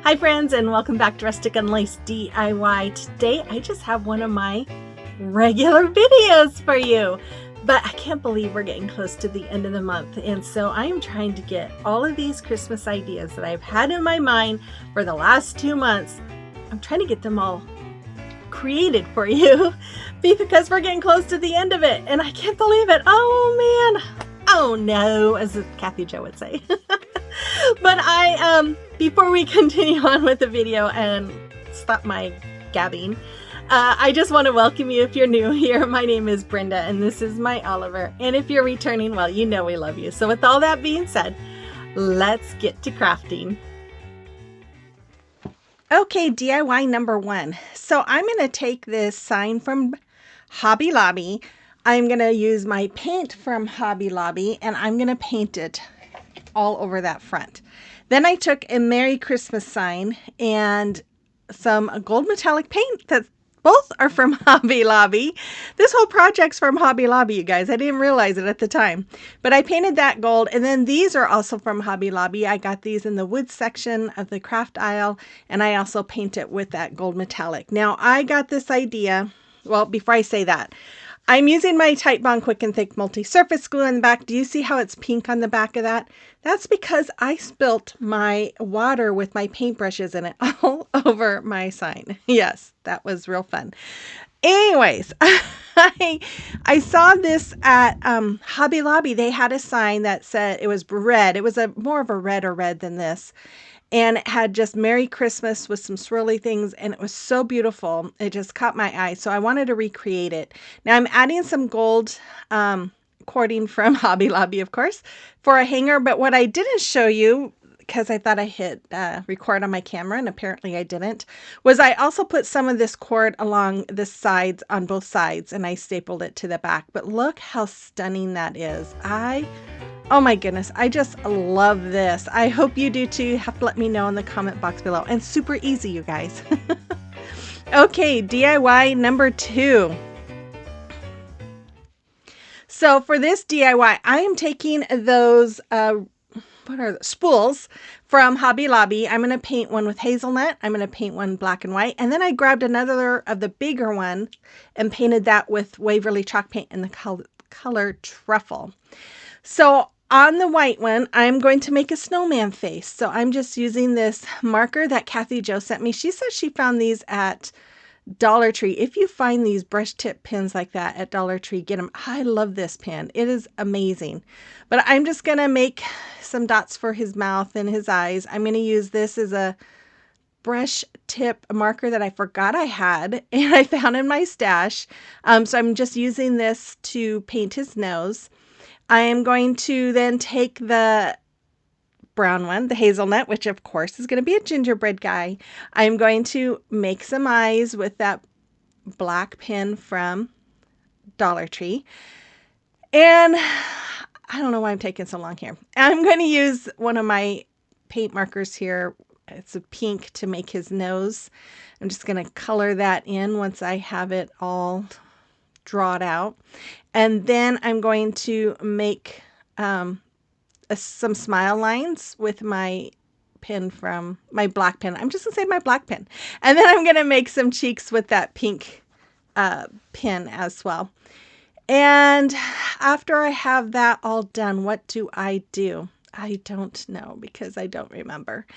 Hi friends, and welcome back to Rustic Unlaced DIY. Today I just have one of my regular videos for you, but I can't believe we're getting close to the end of the month, and so I am trying to get all of these Christmas ideas that I've had in my mind for the last 2 months. I'm trying to get them all created for you because we're getting close to the end of it, and I can't believe it. Oh man, oh no, as Kathy Jo would say. But before we continue on with the video and stop my gabbing, I just want to welcome you if you're new here. My name is Brenda and this is my Oliver. And if you're returning, well, you know we love you. So with all that being said, let's get to crafting. Okay, DIY number 1. So I'm going to take this sign from Hobby Lobby. I'm going to use my paint from Hobby Lobby and I'm going to paint it all over that front. Then I took a Merry Christmas sign and some gold metallic paint that both are from Hobby Lobby. This whole project's from Hobby Lobby, you guys. I didn't realize it at the time, but I painted that gold. And then these are also from Hobby Lobby. I got these in the wood section of the craft aisle, and I also paint it with that gold metallic. Now I got this idea. Well, before I say that, I'm using my Titebond Quick and Thick multi-surface glue in the back. Do you see how it's pink on the back of that? That's because I spilt my water with my paintbrushes in it all over my sign. Yes, that was real fun. Anyways, I saw this at Hobby Lobby. They had a sign that said it was red. It was more of a redder red than this. And it had just Merry Christmas with some swirly things, and it was so beautiful. It just caught my eye, so I wanted to recreate it. Now I'm adding some gold cording from Hobby Lobby, of course, for a hanger. But what I didn't show you, because I thought I hit record on my camera, and apparently I didn't, was I also put some of this cord along the sides, on both sides, and I stapled it to the back. But look how stunning that is. Oh my goodness, I just love this. I hope you do too. You have to let me know in the comment box below. And super easy, you guys. Okay, DIY number 2. So for this DIY, I am taking those, what are the spools from Hobby Lobby. I'm going to paint one with hazelnut. I'm going to paint one black and white. And then I grabbed another of the bigger one and painted that with Waverly chalk paint in the color truffle. So on the white one, I'm going to make a snowman face. So I'm just using this marker that Kathy Jo sent me. She says she found these at Dollar Tree. If you find these brush tip pins like that at Dollar Tree, get them. I love this pin. It is amazing. But I'm just going to make some dots for his mouth and his eyes. I'm going to use this as a brush tip marker that I forgot I had and I found in my stash. So I'm just using this to paint his nose. I am going to then take the brown one, the hazelnut, which of course is going to be a gingerbread guy. I'm going to make some eyes with that black pen from Dollar Tree. And I don't know why I'm taking so long here. I'm going to use one of my paint markers here. It's a pink to make his nose. I'm just going to color that in once I have it all drawn out. And then I'm going to make some smile lines with my pen from my black pen. I'm just going to say my black pen. And then I'm going to make some cheeks with that pink pen as well. And after I have that all done, what do? I don't know because I don't remember.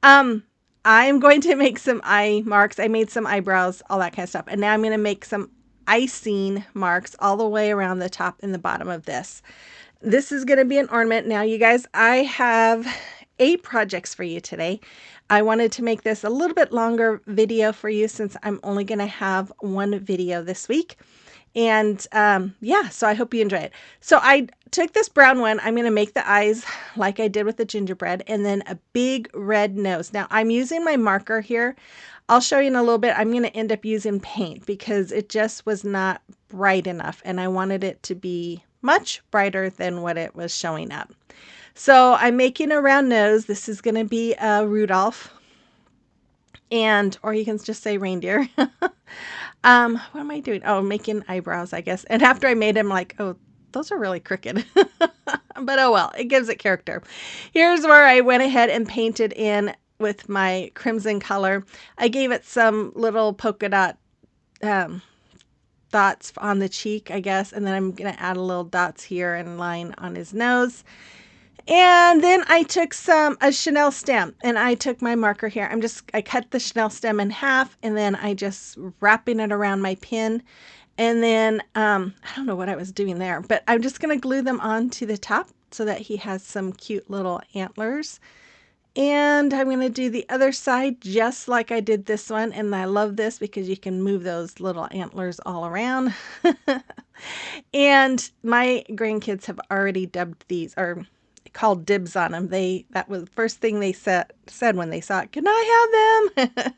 I'm going to make some eye marks. I made some eyebrows, all that kind of stuff. And now I'm going to make some icing marks all the way around the top and the bottom of this. This is going to be an ornament. Now, you guys, I have 8 projects for you today. I wanted to make this a little bit longer video for you since I'm only going to have one video this week. And yeah, so I hope you enjoy it. So I took this brown one. I'm going to make the eyes like I did with the gingerbread and then a big red nose. Now I'm using my marker here. I'll show you in a little bit. I'm going to end up using paint because it just was not bright enough and I wanted it to be much brighter than what it was showing up. So I'm making a round nose. This is going to be a Rudolph, or you can just say reindeer. What am I doing? Oh, making eyebrows, I guess. And after I made them, like, oh, those are really crooked. But oh well, it gives it character. Here's where I went ahead and painted in with my crimson color. I gave it some little polka dot um, dots on the cheek, I guess, and then I'm going to add a little dots here and line on his nose. And then I took a Chanel stem, and I took my marker here. I cut the Chanel stem in half, and then I just wrapping it around my pin. And then, I don't know what I was doing there, but I'm just going to glue them onto the top so that he has some cute little antlers. And I'm going to do the other side just like I did this one. And I love this because you can move those little antlers all around. And my grandkids have already dubbed these, or called dibs on them. That was the first thing they said when they saw it. Can I have them?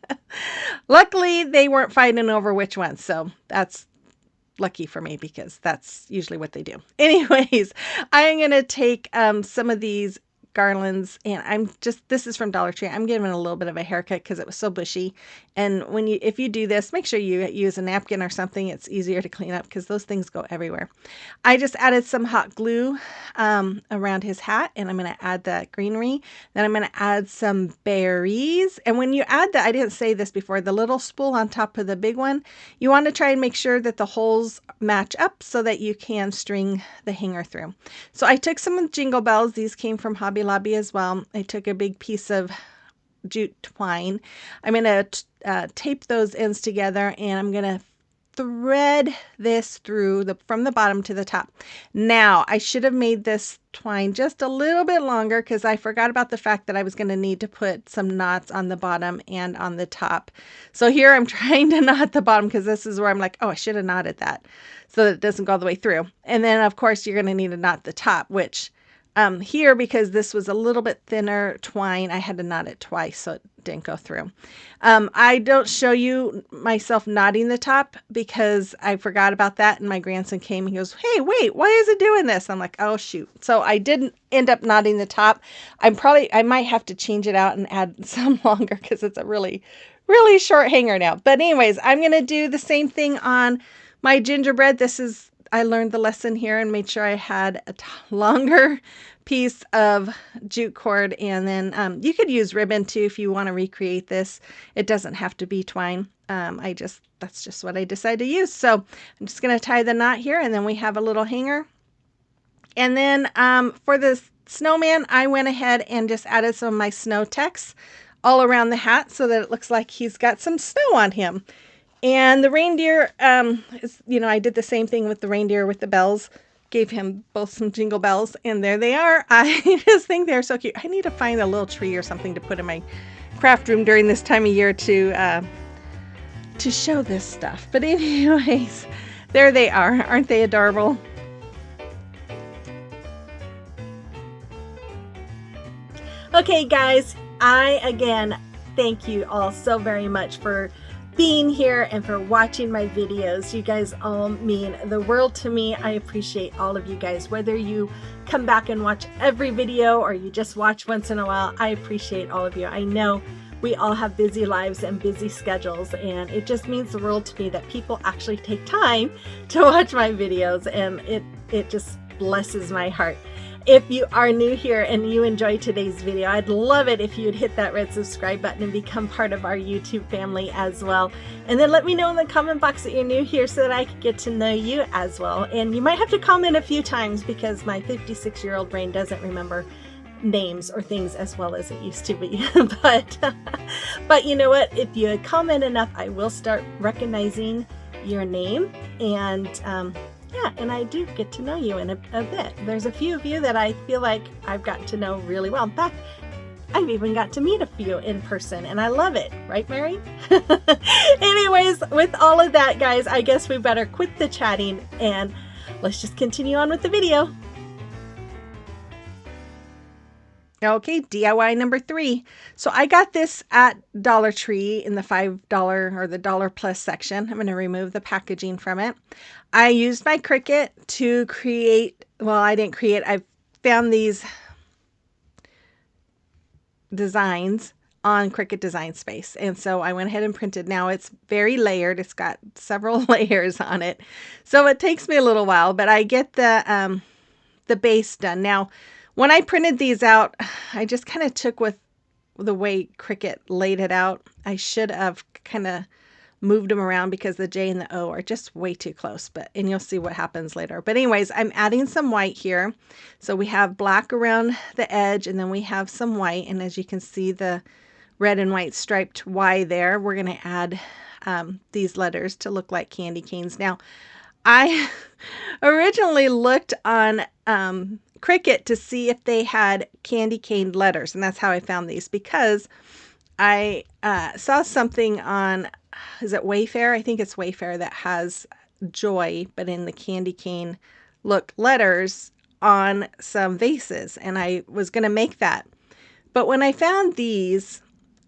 Luckily, they weren't fighting over which one. So that's lucky for me because that's usually what they do. Anyways, I'm going to take some of these garlands, and this is from Dollar Tree. I'm giving a little bit of a haircut because it was so bushy. And if you do this, make sure you use a napkin or something. It's easier to clean up because those things go everywhere. I just added some hot glue around his hat, and I'm going to add that greenery. Then I'm going to add some berries. And when you add that, I didn't say this before, the little spool on top of the big one, you want to try and make sure that the holes match up so that you can string the hanger through. So I took some Jingle Bells. These came from Hobby Lobby as well. I took a big piece of jute twine. I'm going to tape those ends together, and I'm going to thread this through from the bottom to the top. Now, I should have made this twine just a little bit longer because I forgot about the fact that I was going to need to put some knots on the bottom and on the top. So here I'm trying to knot the bottom because this is where I'm like, oh, I should have knotted that so that it doesn't go all the way through. And then, of course, you're going to need to knot the top, which here, because this was a little bit thinner twine, I had to knot it twice so it didn't go through. I don't show you myself knotting the top because I forgot about that, and my grandson came and he goes, hey, wait, why is it doing this? I'm like, oh, shoot. So I didn't end up knotting the top. I might have to change it out and add some longer because it's a really, really short hanger now. But anyways, I'm going to do the same thing on my gingerbread. I learned the lesson here and made sure I had a longer piece of jute cord, and then you could use ribbon too if you want to recreate this. It doesn't have to be twine. That's just what I decided to use. So I'm just going to tie the knot here, and then we have a little hanger. And then for the snowman, I went ahead and just added some of my snow text all around the hat so that it looks like he's got some snow on him. And the reindeer, I did the same thing with the reindeer with the bells. Gave him both some jingle bells, and there they are. I just think they're so cute. I need to find a little tree or something to put in my craft room during this time of year to show this stuff. But anyways, there they are. Aren't they adorable? Okay, guys, I again thank you all so very much for being here and for watching my videos. You guys all mean the world to me. I appreciate all of you guys, whether you come back and watch every video or you just watch once in a while. I appreciate all of you. I know we all have busy lives and busy schedules, and it just means the world to me that people actually take time to watch my videos, and it just blesses my heart. If you are new here and you enjoyed today's video, I'd love it if you'd hit that red subscribe button and become part of our YouTube family as well. And then let me know in the comment box that you're new here so that I can get to know you as well. And you might have to comment a few times because my 56-year-old brain doesn't remember names or things as well as it used to be. But you know what? If you comment enough, I will start recognizing your name, and yeah, and I do get to know you in a bit. There's a few of you that I feel like I've gotten to know really well. In fact, I've even got to meet a few in person, and I love it. Right, Mary? Anyways, with all of that, guys, I guess we better quit the chatting and let's just continue on with the video. Okay, DIY number 3. So I got this at Dollar Tree in the $5 or the dollar plus section. I'm going to remove the packaging from it. I used my Cricut to create, well, I didn't create, I found these designs on Cricut Design Space. And so I went ahead and printed. Now it's very layered. It's got several layers on it. So it takes me a little while, but I get the base done. Now, when I printed these out, I just kind of took with the way Cricut laid it out. I should have kind of moved them around because the J and the O are just way too close, and you'll see what happens later. But anyways, I'm adding some white here. So we have black around the edge, and then we have some white. And as you can see, the red and white striped Y there, we're going to add these letters to look like candy canes. Now, I originally looked on Cricut to see if they had candy cane letters, and that's how I found these, because I saw something on, is it Wayfair? I think it's Wayfair that has joy, but in the candy cane look letters on some vases, and I was going to make that. But when I found these,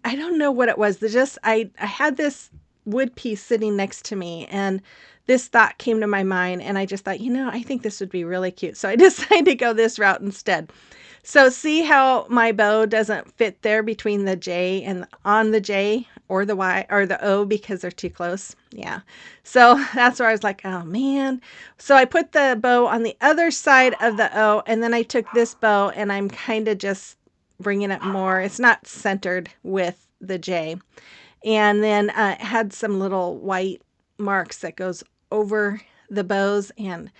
I don't know what it was. I had this wood piece sitting next to me, and this thought came to my mind, and I just thought, I think this would be really cute. So I decided to go this route instead. So see how my bow doesn't fit there between the J and on the J or the Y or the O because they're too close. Yeah. So that's where I was like, oh man. So I put the bow on the other side of the O, and then I took this bow and I'm kind of just bringing it more. It's not centered with the J. And then it had some little white marks that goes over the bows, and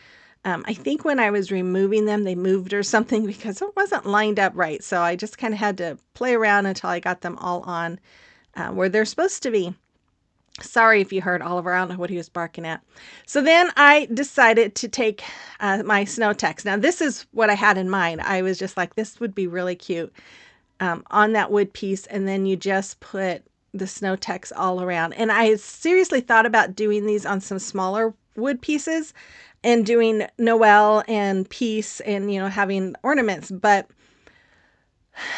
I think when I was removing them, they moved or something because it wasn't lined up right. So I just kind of had to play around until I got them all on where they're supposed to be. Sorry if you heard Oliver. I don't know what he was barking at. So then I decided to take my snow text. Now, this is what I had in mind. I was just like, this would be really cute on that wood piece. And then you just put the snow text all around. And I seriously thought about doing these on some smaller wood pieces and doing Noel and peace and, having ornaments. But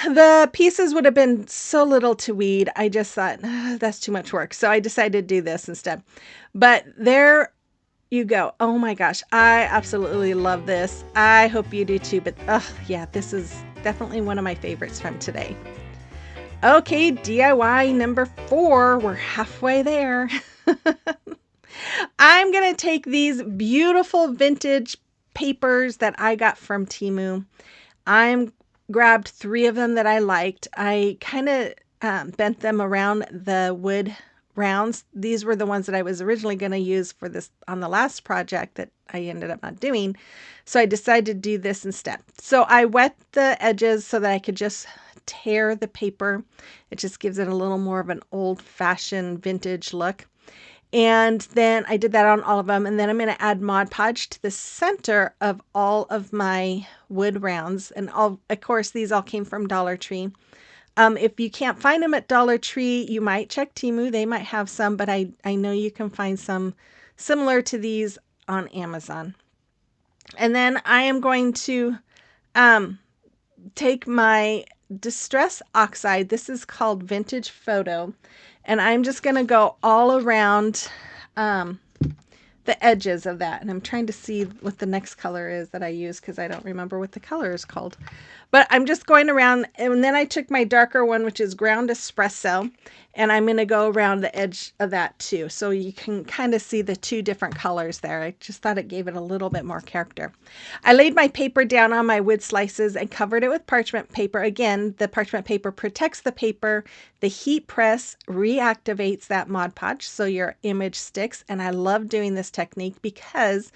the pieces would have been so little to weed. I just thought, that's too much work. So I decided to do this instead. But there you go. Oh my gosh. I absolutely love this. I hope you do too. But yeah, this is definitely one of my favorites from today. Okay, DIY number 4. We're halfway there. I'm going to take these beautiful vintage papers that I got from Temu. I'm grabbed 3 of them that I liked. I kind of bent them around the wood rounds. These were the ones that I was originally going to use for this on the last project that I ended up not doing. So I decided to do this instead. So I wet the edges so that I could just tear the paper. It just gives it a little more of an old-fashioned vintage look. And then I did that on all of them. And then I'm going to add Mod Podge to the center of all of my wood rounds. And of course, these all came from Dollar Tree. If you can't find them at Dollar Tree, you might check Temu. They might have some, but I know you can find some similar to these on Amazon. And then I am going to take my Distress Oxide. This is called Vintage Photo. And I'm just going to go all around the edges of that. And I'm trying to see what the next color is that I use because I don't remember what the color is called. But I'm just going around, and then I took my darker one, which is Ground Espresso, and I'm going to go around the edge of that too. So you can kind of see the 2 different colors there. I just thought it gave it a little bit more character. I laid my paper down on my wood slices and covered it with parchment paper. Again, the parchment paper protects the paper. The heat press reactivates that Mod Podge so your image sticks. And I love doing this technique because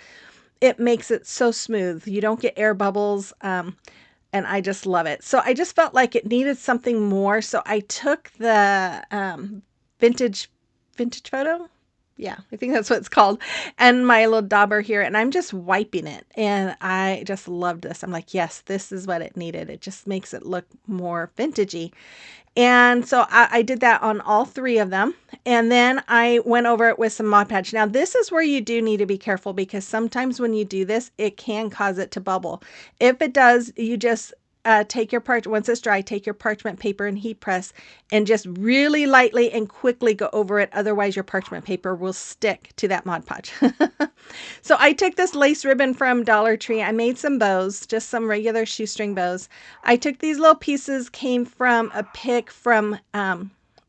it makes it so smooth. You don't get air bubbles. And I just love it. So I just felt like it needed something more. So I took the vintage photo. Yeah, I think that's what it's called. And my little dauber here, and I'm just wiping it. And I just loved this. I'm like, yes, this is what it needed. It just makes it look more vintagey. And so I did that on all 3 of them. And then I went over it with some Mod Podge. Now, this is where you do need to be careful because sometimes when you do this, it can cause it to bubble. If it does, you just take your once it's dry, take your parchment paper and heat press and just really lightly and quickly go over it. Otherwise, your parchment paper will stick to that Mod Podge. So I took this lace ribbon from Dollar Tree. I made some bows, just some regular shoestring bows. I took these little pieces, came from a pick from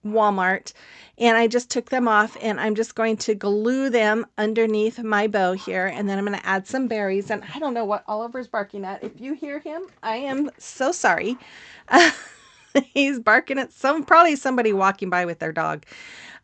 Walmart, and I just took them off, and I'm just going to glue them underneath my bow here, and then I'm going to add some berries. And I don't know what Oliver's barking at. If you hear him, I am so sorry. He's barking at probably somebody walking by with their dog.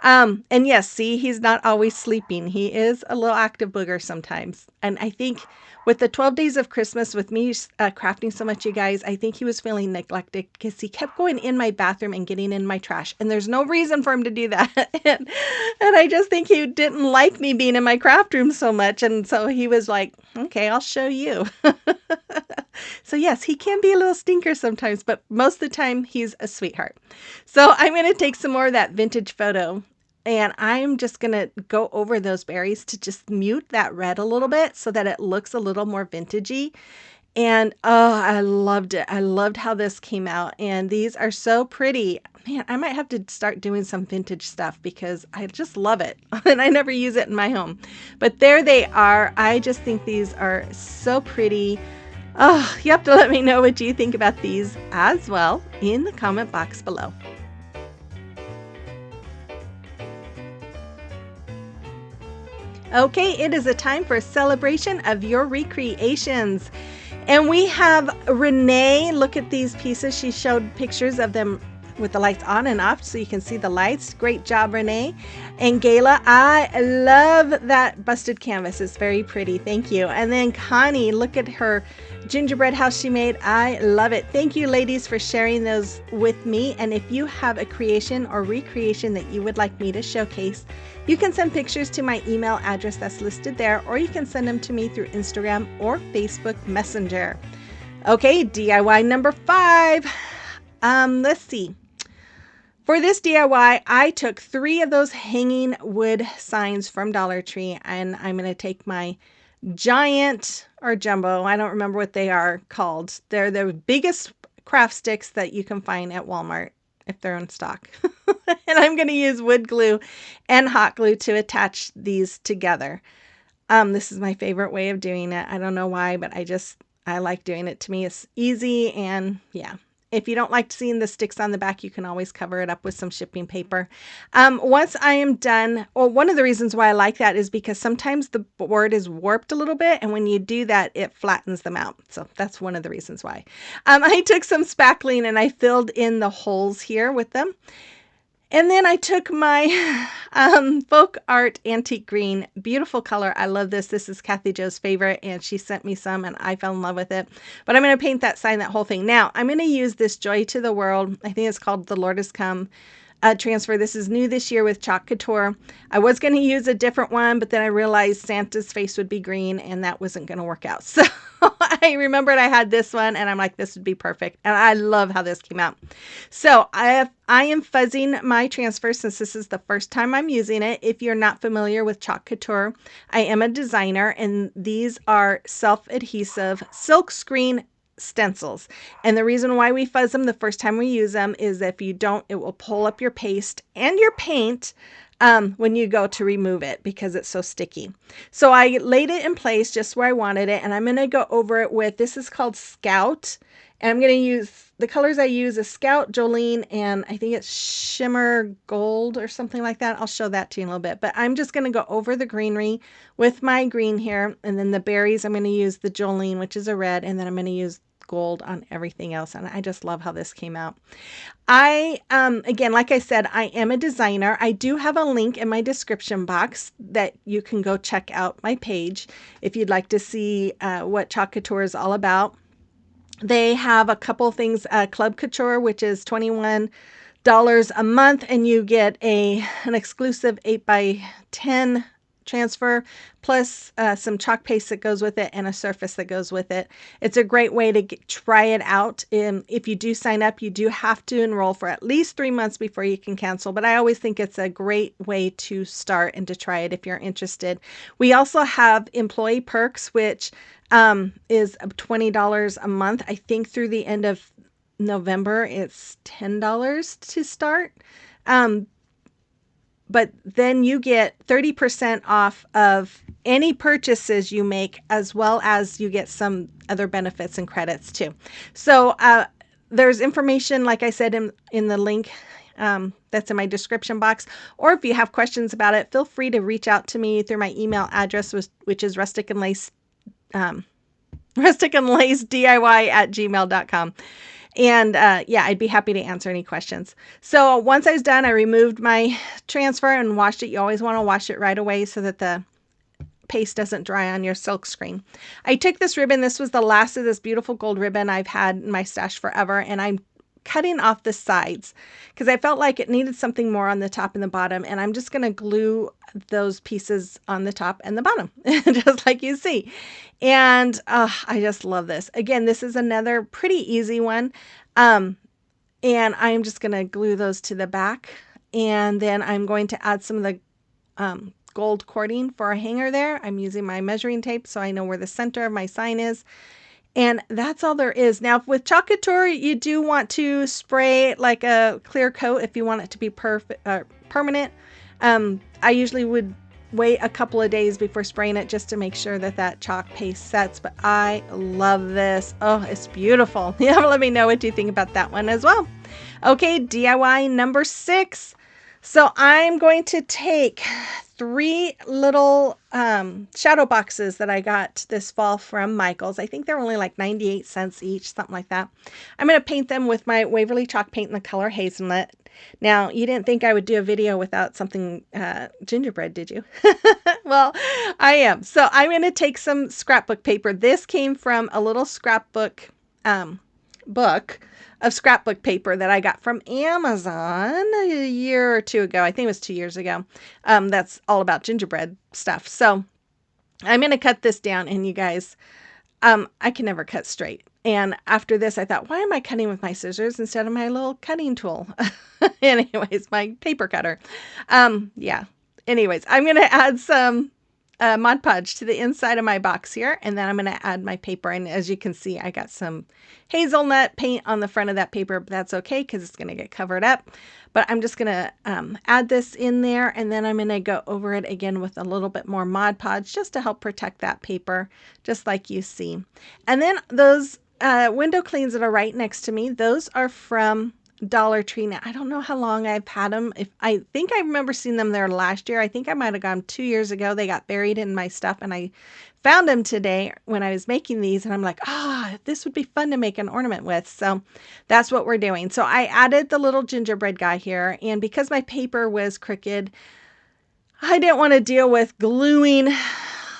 And yes, see, he's not always sleeping. He is a little active booger sometimes. And I think with the 12 days of Christmas, with me crafting so much, you guys, I think he was feeling neglected because he kept going in my bathroom and getting in my trash. And there's no reason for him to do that. And I just think he didn't like me being in my craft room so much. And so he was like, okay, I'll show you. So yes, he can be a little stinker sometimes, but most of the time he's a sweetheart. So I'm going to take some more of that vintage photo, and I'm just going to go over those berries to just mute that red a little bit so that it looks a little more vintagey. And oh, I loved it. I loved how this came out. And these are so pretty. Man, I might have to start doing some vintage stuff because I just love it. And I never use it in my home. But there they are. I just think these are so pretty. Oh, you have to let me know what you think about these as well in the comment box below. Okay, it is a time for a celebration of your recreations. And we have Renee. Look at these pieces. She showed pictures of them with the lights on and off so you can see the lights. Great job, Renee. And Gayla, I love that busted canvas. It's very pretty. Thank you. And then Connie, look at her gingerbread house she made. I love it. Thank you, ladies, for sharing those with me. And if you have a creation or recreation that you would like me to showcase, you can send pictures to my email address that's listed there, or you can send them to me through Instagram or Facebook Messenger. Okay, DIY number 5. Let's see. For this DIY, I took 3 of those hanging wood signs from Dollar Tree, and I'm going to take my giant or jumbo, I don't remember what they are called. They're the biggest craft sticks that you can find at Walmart if they're in stock. And I'm going to use wood glue and hot glue to attach these together. This is my favorite way of doing it. I don't know why, but I like doing it. To me, it's easy, and yeah. If you don't like seeing the sticks on the back, you can always cover it up with some shipping paper. Once I am done, well, one of the reasons why I like that is because sometimes the board is warped a little bit, and when you do that, it flattens them out. So that's one of the reasons why. I took some spackling and I filled in the holes here with them. And then I took my folk art antique green, beautiful color. I love this. This is Kathy Jo's favorite, and she sent me some, and I fell in love with it. But I'm going to paint that sign, that whole thing. Now, I'm going to use this Joy to the World. I think it's called The Lord Has Come transfer. This is new this year with Chalk Couture. I was going to use a different one, but then I realized Santa's face would be green, and that wasn't going to work out. So I remembered I had this one, and I'm like, this would be perfect. And I love how this came out. So I am fuzzing my transfer since this is the first time I'm using it. If you're not familiar with Chalk Couture, I am a designer, and these are self-adhesive silk screen stencils. And the reason why we fuzz them the first time we use them is that if you don't, it will pull up your paste and your paint when you go to remove it because it's so sticky. So I laid it in place just where I wanted it, and I'm going to go over it with, this is called Scout, and I'm going to use, the colors I use is Scout, Jolene, and I think it's Shimmer Gold or something like that. I'll show that to you in a little bit, but I'm just going to go over the greenery with my green here, and then the berries, I'm going to use the Jolene, which is a red, and then I'm going to use gold on everything else. And I just love how this came out. Again, like I said, I am a designer. I do have a link in my description box that you can go check out my page if you'd like to see what Chalk Couture is all about. They have a couple things, Club Couture, which is $21 a month, and you get an exclusive 8x10 transfer, plus some chalk paste that goes with it and a surface that goes with it. It's a great way to try it out. If you do sign up, you do have to enroll for at least 3 months before you can cancel, but I always think it's a great way to start and to try it if you're interested. We also have employee perks, which is $20 a month. I think through the end of November, it's $10 to start. But then you get 30% off of any purchases you make, as well as you get some other benefits and credits too. So there's information, like I said, in the link that's in my description box. Or if you have questions about it, feel free to reach out to me through my email address, which is rusticandlace DIY@gmail.com. And yeah, I'd be happy to answer any questions. So once I was done, I removed my transfer and washed it. You always want to wash it right away so that the paste doesn't dry on your silk screen. I took this ribbon. This was the last of this beautiful gold ribbon I've had in my stash forever, and I'm cutting off the sides because I felt like it needed something more on the top and the bottom, and I'm just going to glue those pieces on the top and the bottom, just like you see. And I just love this. Again, this is another pretty easy one. And I'm just going to glue those to the back, and then I'm going to add some of the gold cording for a hanger there. I'm using my measuring tape so I know where the center of my sign is. And that's all there is. Now with Chocolate Tour, you do want to spray like a clear coat if you want it to be permanent. I usually would wait a couple of days before spraying it just to make sure that that chalk paste sets. But I love this. Oh, it's beautiful. Yeah, let me know what you think about that one as well. Okay, DIY number 6. So I'm going to take 3 little shadow boxes that I got this fall from Michael's. I think they're only like 98 cents each, something like that. I'm going to paint them with my Waverly chalk paint in the color hazelnut. Now, you didn't think I would do a video without something gingerbread, did you? Well, I am. So I'm going to take some scrapbook paper. This came from a little scrapbook book of scrapbook paper that I got from Amazon a year or 2 ago. I think it was 2 years ago. That's all about gingerbread stuff. So I'm going to cut this down, and you guys, I can never cut straight. And after this, I thought, why am I cutting with my scissors instead of my little cutting tool? Anyways, my paper cutter. Yeah. Anyways, I'm going to add some Mod Podge to the inside of my box here, and then I'm going to add my paper. And as you can see, I got some hazelnut paint on the front of that paper, but that's okay because it's going to get covered up. But I'm just going to add this in there, and then I'm going to go over it again with a little bit more Mod Podge just to help protect that paper, just like you see. And then those window cleans that are right next to me, those are from Dollar Tree. Now, I don't know how long I've had them. I think I remember seeing them there last year. I think I might have gone 2 years ago. They got buried in my stuff, and I found them today when I was making these, and I'm like, this would be fun to make an ornament with. So that's what we're doing. So I added the little gingerbread guy here, and because my paper was crooked, I didn't want to deal with gluing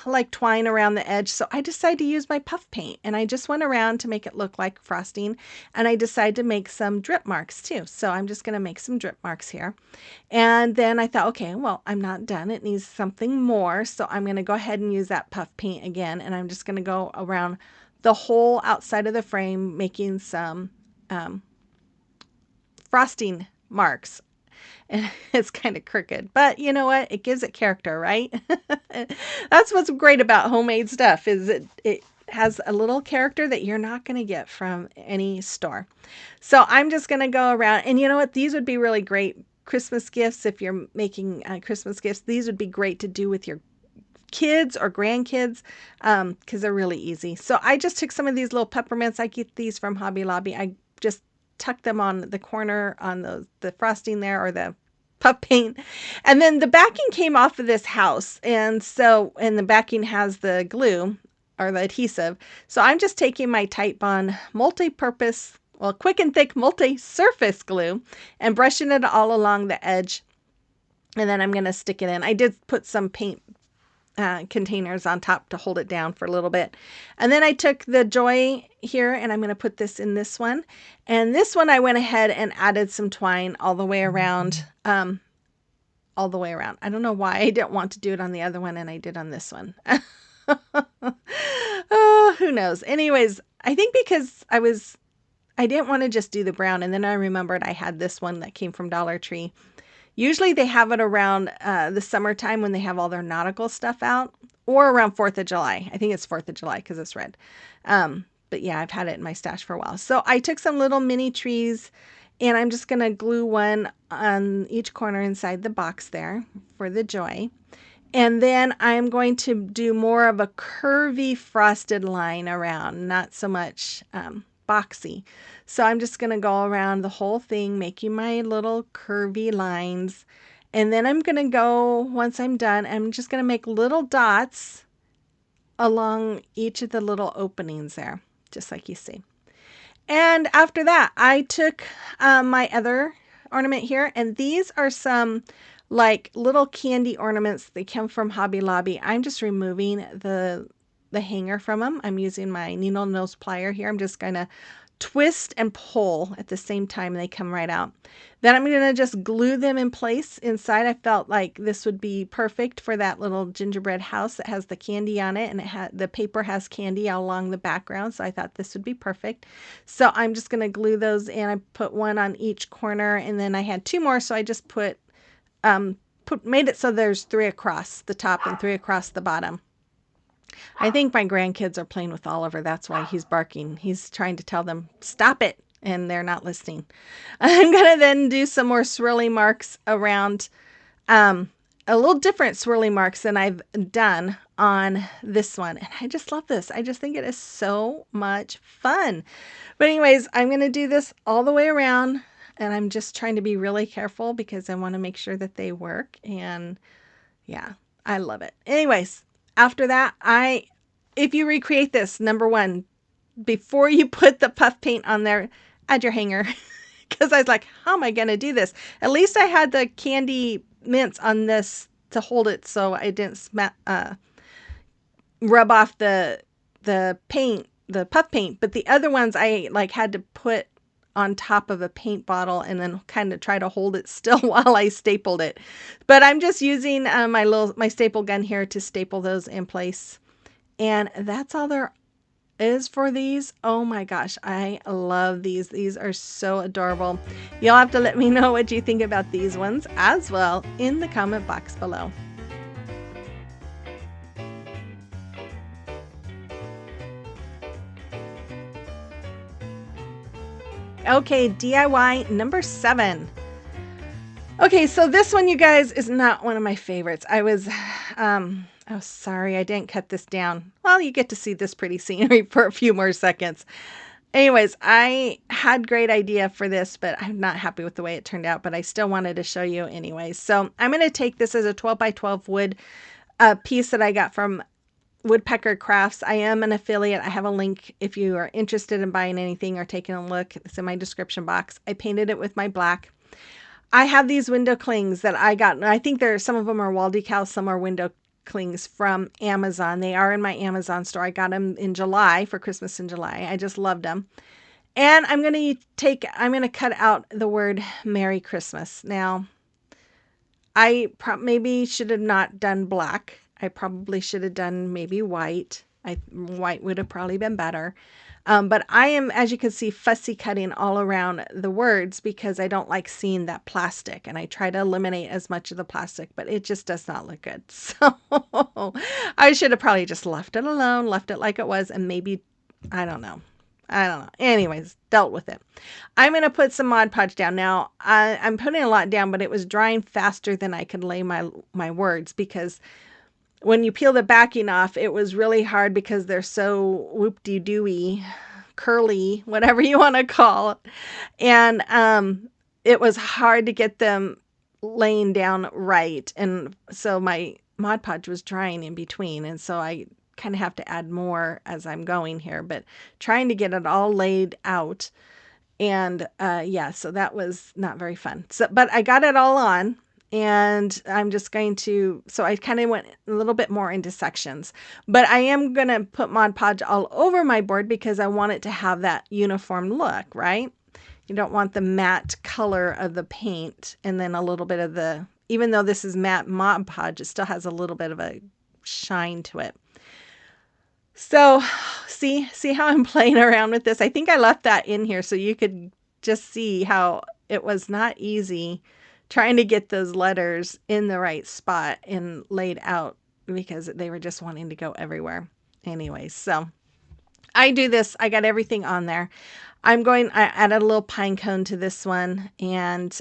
like twine around the edge, so I decided to use my puff paint, and I just went around to make it look like frosting, and I decided to make some drip marks too. So I'm just going to make some drip marks here. And then I thought, okay, well, I'm not done. It needs something more, so I'm going to go ahead and use that puff paint again, and I'm just going to go around the whole outside of the frame making some frosting marks. And it's kind of crooked, but you know what? It gives it character, right? That's what's great about homemade stuff, is it has a little character that you're not going to get from any store. So I'm just going to go around, and you know what? These would be really great Christmas gifts. If you're making Christmas gifts, these would be great to do with your kids or grandkids, because they're really easy. So I just took some of these little peppermints. I get these from Hobby Lobby. I just tuck them on the corner on the frosting there, or the puff paint. And then the backing came off of this house. And the backing has the glue or the adhesive. So I'm just taking my Titebond multi-purpose, quick and thick multi-surface glue and brushing it all along the edge. And then I'm going to stick it in. I did put some paint containers on top to hold it down for a little bit. And then I took the Joy here, and I'm going to put this in this one. And this one I went ahead and added some twine all the way around. All the way around. I don't know why I didn't want to do it on the other one, and I did on this one. Oh, who knows? Anyways, I think because I didn't want to just do the brown, and then I remembered I had this one that came from Dollar Tree. Usually they have it around the summertime when they have all their nautical stuff out, or around 4th of July. I think it's 4th of July because it's red. But yeah, I've had it in my stash for a while. So I took some little mini trees, and I'm just going to glue one on each corner inside the box there for the Joy. And then I'm going to do more of a curvy frosted line around, not so much boxy. So I'm just going to go around the whole thing, making my little curvy lines. And then I'm going to go, once I'm done, I'm just going to make little dots along each of the little openings there, just like you see. And after that, I took my other ornament here, and these are some like little candy ornaments. They come from Hobby Lobby. I'm just removing the hanger from them. I'm using my needle nose plier here. I'm just gonna twist and pull at the same time, and they come right out. Then I'm going to just glue them in place inside. I felt like this would be perfect for that little gingerbread house that has the candy on it, and the paper has candy all along the background, so I thought this would be perfect. So I'm just going to glue those in. I put one on each corner, and then I had two more, so I just made it so there's three across the top and three across the bottom. I think my grandkids are playing with Oliver. That's why he's barking. He's trying to tell them, stop it, and they're not listening. I'm going to then do some more swirly marks around, a little different swirly marks than I've done on this one. And I just love this. I just think it is so much fun. But anyways, I'm going to do this all the way around, and I'm just trying to be really careful because I want to make sure that they work. And yeah, I love it. Anyways, after that, if you recreate this, number one, before you put the puff paint on there, add your hanger. Because I was like, how am I going to do this? At least I had the candy mints on this to hold it so I didn't rub off the paint, the puff paint. But the other ones I like had to put on top of a paint bottle and then kind of try to hold it still while I stapled it. But I'm just using my staple gun here to staple those in place. And that's all there is for these. Oh my gosh, I love these. These are so adorable. You'll have to let me know what you think about these ones as well in the comment box below. Okay, DIY number 7. Okay, so this one, you guys, is not one of my favorites. Oh, sorry, I didn't cut this down. Well, you get to see this pretty scenery for a few more seconds. Anyways, I had great idea for this, but I'm not happy with the way it turned out, but I still wanted to show you anyways. So I'm going to take this as a 12 by 12 wood piece that I got from Woodpecker Crafts. I am an affiliate. I have a link if you are interested in buying anything or taking a look. It's in my description box. I painted it with my black. I have these window clings that I got. I think some of them are wall decals, some are window clings from Amazon. They are in my Amazon store. I got them in July for Christmas in July. I just loved them. And I'm going to cut out the word Merry Christmas. Now, I maybe should have not done black. I probably should have done maybe white. White would have probably been better. But I am, as you can see, fussy cutting all around the words because I don't like seeing that plastic. And I try to eliminate as much of the plastic, but it just does not look good. So I should have probably just left it alone, left it like it was, and maybe, I don't know. Anyways, dealt with it. I'm going to put some Mod Podge down. Now, I'm putting a lot down, but it was drying faster than I could lay my words because when you peel the backing off, it was really hard because they're so whoop-de-dooey, curly, whatever you want to call it. And it was hard to get them laying down right. And so my Mod Podge was drying in between. And so I kind of have to add more as I'm going here, but trying to get it all laid out. And yeah, so that was not very fun. So, but I got it all on. And I'm just going to, so I kind of went a little bit more into sections, but I am going to put Mod Podge all over my board because I want it to have that uniform look, right? You don't want the matte color of the paint and then a little bit of even though this is matte Mod Podge, it still has a little bit of a shine to it. So see how I'm playing around with this? I think I left that in here so you could just see how it was not easy trying to get those letters in the right spot and laid out because they were just wanting to go everywhere. Anyways, so I do this. I got everything on there. I added a little pine cone to this one, and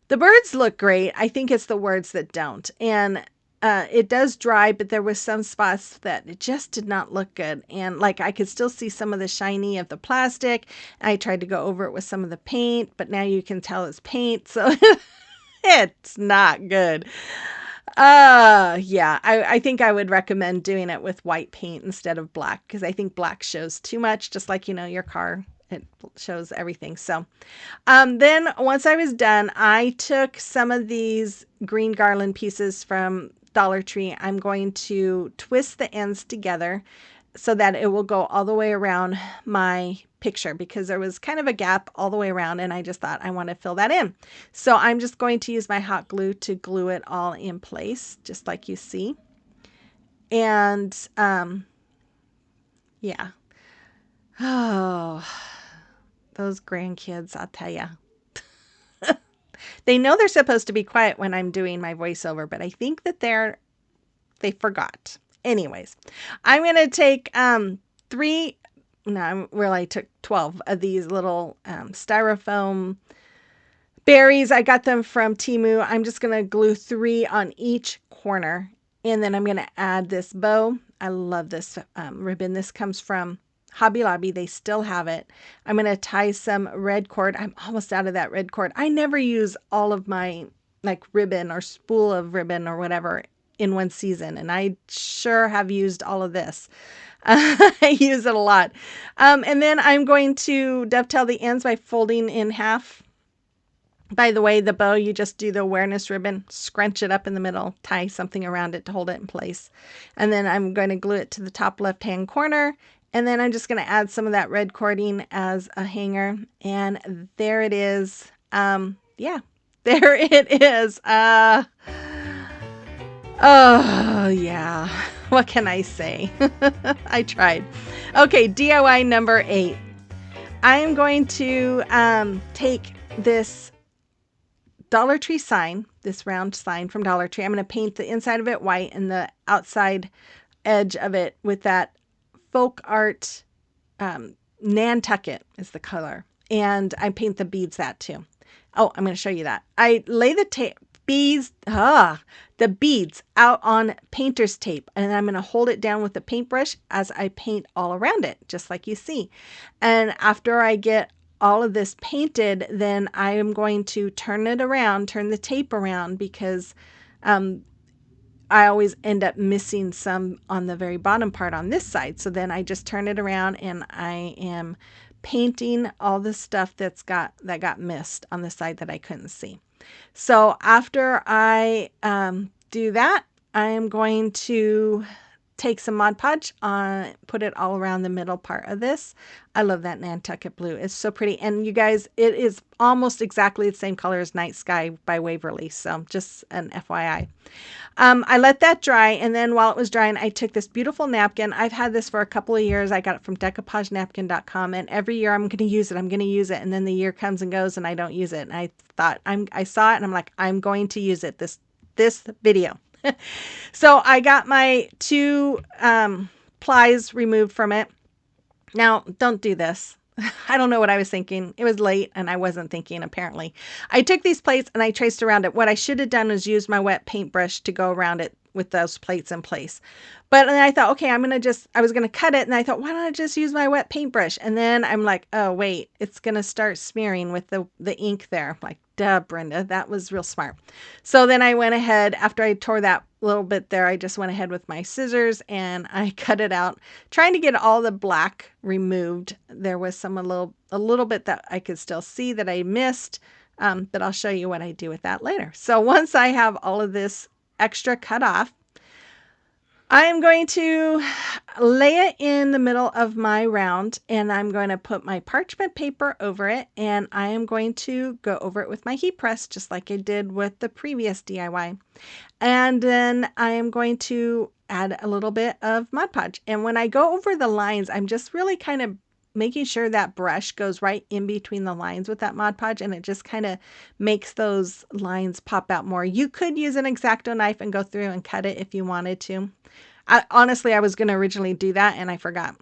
the birds look great. I think it's the words that don't. And it does dry, but there was some spots that it just did not look good. And like I could still see some of the shiny of the plastic. I tried to go over it with some of the paint, but now you can tell it's paint. So it's not good. Yeah, I think I would recommend doing it with white paint instead of black because I think black shows too much, just like, your car it shows everything. So then once I was done, I took some of these green garland pieces from Dollar Tree. I'm going to twist the ends together so that it will go all the way around my picture, because there was kind of a gap all the way around and I just thought I want to fill that in. So I'm just going to use my hot glue to glue it all in place, just like you see. And yeah. Oh, those grandkids, I'll tell you. They know they're supposed to be quiet when I'm doing my voiceover, but I think that they forgot. Anyways, I'm going to take three, no, really I took 12 of these little styrofoam berries. I got them from Temu. I'm just going to glue 3 on each corner, and then I'm going to add this bow. I love this ribbon. This comes from Hobby Lobby. They still have it. I'm going to tie some red cord. I'm almost out of that red cord. I never use all of my like ribbon or spool of ribbon or whatever in one season, and I sure have used all of this. I use it a lot. And then I'm going to dovetail the ends by folding in half. By the way, the bow, you just do the awareness ribbon, scrunch it up in the middle, tie something around it to hold it in place. And then I'm going to glue it to the top left-hand corner. And then I'm just going to add some of that red cording as a hanger. And there it is. Yeah, there it is. Oh, yeah. What can I say? I tried. Okay, DIY number 8. I am going to take this Dollar Tree sign, this round sign from Dollar Tree. I'm going to paint the inside of it white and the outside edge of it with that folk art Nantucket is the color. And I paint the beads that too. Oh, I'm going to show you that. I lay the beads out on painter's tape, and I'm going to hold it down with the paintbrush as I paint all around it, just like you see. And after I get all of this painted, then I am going to turn the tape around, because I always end up missing some on the very bottom part on this side. So then I just turn it around and I am painting all the stuff that got missed on the side that I couldn't see. So after I do that, I am going to take some Mod Podge, put it all around the middle part of this. I love that Nantucket blue. It's so pretty. And you guys, it is almost exactly the same color as Night Sky by Waverly. So just an FYI. I let that dry, and then while it was drying, I took this beautiful napkin. I've had this for a couple of years. I got it from decoupagenapkin.com, and every year I'm going to use it. And then the year comes and goes, and I don't use it. And I thought, I saw it, and I'm like, I'm going to use it this video. So I got my 2 plies removed from it. Now, don't do this. I don't know what I was thinking. It was late and I wasn't thinking, apparently. I took these plates and I traced around it. What I should have done was use my wet paintbrush to go around it with those plates in place. But then I thought, okay, I was going to cut it. And I thought, why don't I just use my wet paintbrush? And then I'm like, oh, wait, it's going to start smearing with the ink there. I'm like, duh, Brenda, that was real smart. So then I went ahead, after I tore that little bit there, I just went ahead with my scissors and I cut it out, trying to get all the black removed. There was a little bit that I could still see that I missed, but I'll show you what I do with that later. So once I have all of this extra cut off, I am going to lay it in the middle of my round, and I'm going to put my parchment paper over it, and I am going to go over it with my heat press, just like I did with the previous DIY. And then I am going to add a little bit of Mod Podge. And when I go over the lines, I'm just really kind of making sure that brush goes right in between the lines with that Mod Podge, and it just kind of makes those lines pop out more. You could use an X-Acto knife and go through and cut it if you wanted to. Honestly, I was going to originally do that and I forgot.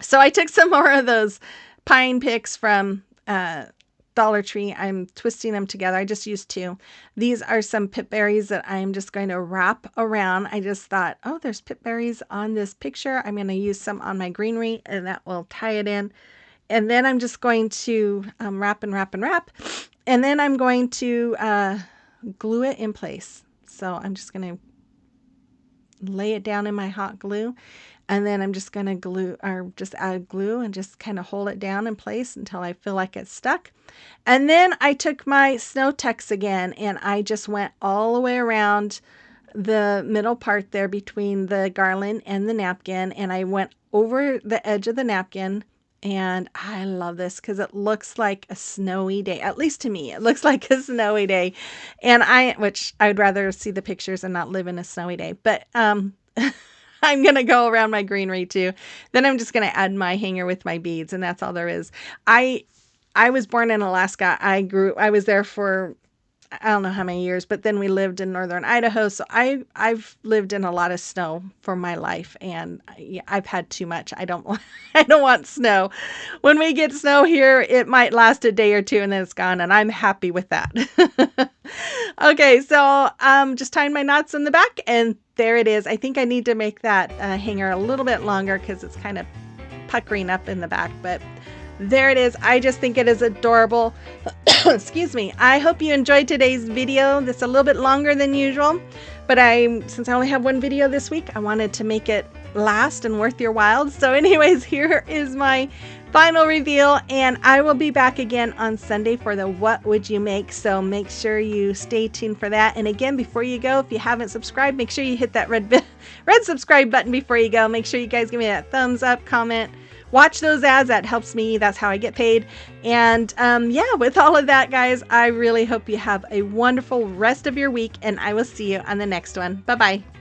So I took some more of those pine picks from Dollar Tree. I'm twisting them together. I just used 2. These are some pip berries that I'm just going to wrap around. I just thought, oh, there's pip berries on this picture. I'm going to use some on my greenery, and that will tie it in. And then I'm just going to wrap and wrap and wrap. And then I'm going to glue it in place. So I'm just going to lay it down in my hot glue. And then I'm just going to just add glue and just kind of hold it down in place until I feel like it's stuck. And then I took my Snow Tex again and I just went all the way around the middle part there between the garland and the napkin, and I went over the edge of the napkin. And I love this because it looks like a snowy day. At least to me, it looks like a snowy day. And which I would rather see the pictures and not live in a snowy day. But I'm going to go around my greenery too. Then I'm just going to add my hanger with my beads, and that's all there is. I was born in Alaska. I was there for I don't know how many years, but then we lived in northern Idaho. So I've lived in a lot of snow for my life, and I've had too much. I don't want, I don't want snow. When we get snow here, it might last a day or two and then it's gone, and I'm happy with that. Okay, so just tying my knots in the back, and there it is. I think I need to make that hanger a little bit longer because it's kind of puckering up in the back, but there it is. I just think it is adorable. Excuse me. I hope you enjoyed today's video. This is a little bit longer than usual, but since I only have one video this week, I wanted to make it last and worth your while. So anyways, here is my final reveal, and I will be back again on Sunday for the What Would You Make? So make sure you stay tuned for that. And again, before you go, if you haven't subscribed, make sure you hit that red subscribe button before you go. Make sure you guys give me that thumbs up, comment, watch those ads. That helps me. That's how I get paid. And yeah, with all of that, guys, I really hope you have a wonderful rest of your week, and I will see you on the next one. Bye-bye.